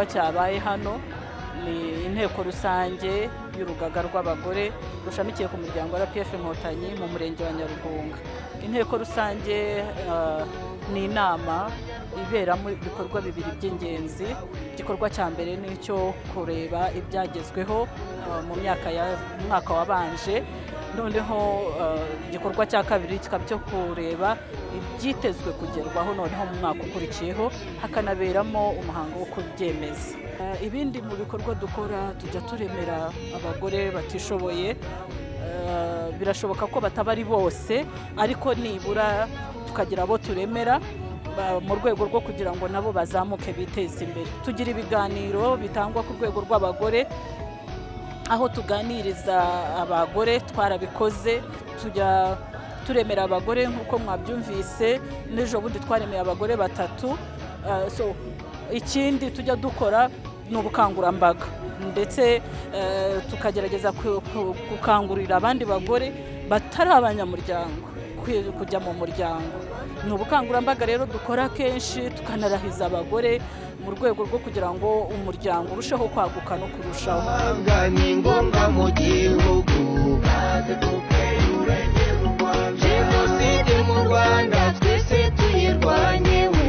igikorwa cyabaye hano ni inteko rusange y'urugaga rw'abagore rushamikiye ku muryango wa RPF Inkotanyi mu Murenge wa Nyarugunga. Inteko rusange ni inama ibera mu bikorwa bibiri by'ingenzi. Igikorwa cya mbere ni icyo kureba ibyagezweho mu mwaka wabanje, noneho igikorwa cya kabiri kikaba cyo kureba ibyitezwe kugerwaho noneho mu mwaka ukurikiyeho, hakanaberamo umuhango wo kubyemeza. Ibindi mu bikorwa dukora tujya turemera abagore batishoboye, birashoboka ko bataba ari bose ariko nibura tukagira abo turemera mu rwego rwo kugira ngo nabo bazamuke biteze imbere. Tugira ibiganiro bitangwa ku rwego rw'abagore aho tuganiriza abagore, twarabikoze tujya turemera abagore nk'uko mwabyumvise, n'ejo bundi twaremeye abagore 3. Ikindi tujya dukora ni ubukangurambaga ndetse tukagerageza gukangurira abandi bagore batari abanyamuryango kujya mu muryango. Ni ubukangurambaga rero dukora kenshi, tukanarahiza abagore mu rwego rwo kugira ngo umuryango urusheho kwaguka no kurushaho. Ni ngombwa mu gihugu jenoside mu Rwanda twese tuyirwanye we.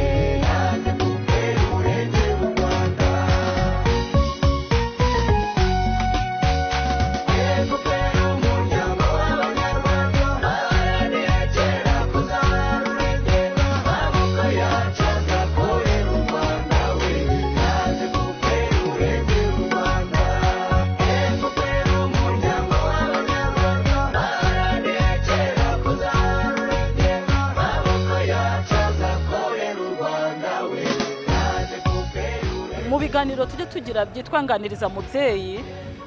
Mu biganiro tujye tugira byitwanganiriza mubyeyi,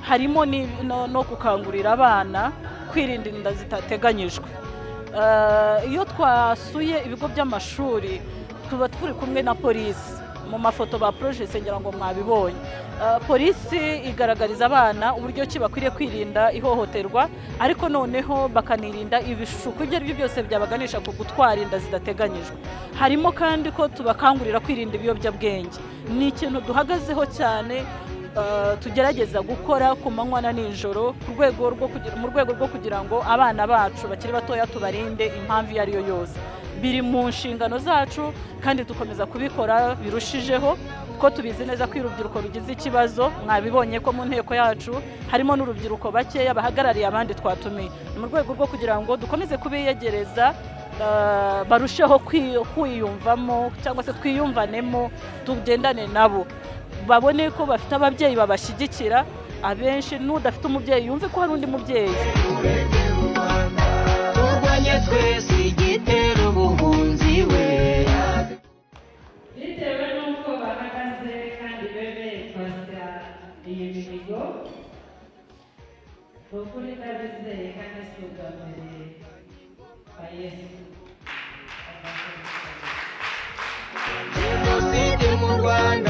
harimo no gukangurira abana kwirinda inda zitateganyijwe. Iyo twasuye ibigo by'amashuri tuba turi kumwe na polisi, mu mafoto ba projet ngira ngo mwabibonye. Polisi igaragariza abana uburyo ki bakwiriye kwirinda ihohoterwa, ariko noneho bakanirinda ibishuko ibyo ari byo byose byabaganisha ku gutwara inda zidateganyijwe. Harimo kandi ko tubakangurira kwirinda ibiyobyabwenge. Ni ikintu duhagazeho cyane, tugerageza gukora ku manywa na nijoro mu rwego rwo kugira ngo abana bacu bakiri batoya tubarinde impamvu iyo ari yo yose. Biri mu nshingano zacu kandi dukomeza kubikora birushijeho, ko tubizi neza ko urubyiruko rugize ikibazo. Mwabibonye ko mu nteko yacu harimo n'urubyiruko bakeya bahagarariye abandi twatumiye, mu rwego rwo kugira ngo dukomeze kubiyegereza, barusheho kwiyumvamo cyangwa se twiyumvanemo, tugendane nabo, babone ko bafite ababyeyi babashyigikira. Abenshi n'udafite umubyeyi yumve ko hari undi mubyeyi. Turwanye twese igitero ubuhunzi we. Bitewe n'uko bahagaze kandi bemeye kwakira iyi mihigo, ukuri ndabizeye kandi si ubwa mbere kwa Yesu. Jenoside mu Rwanda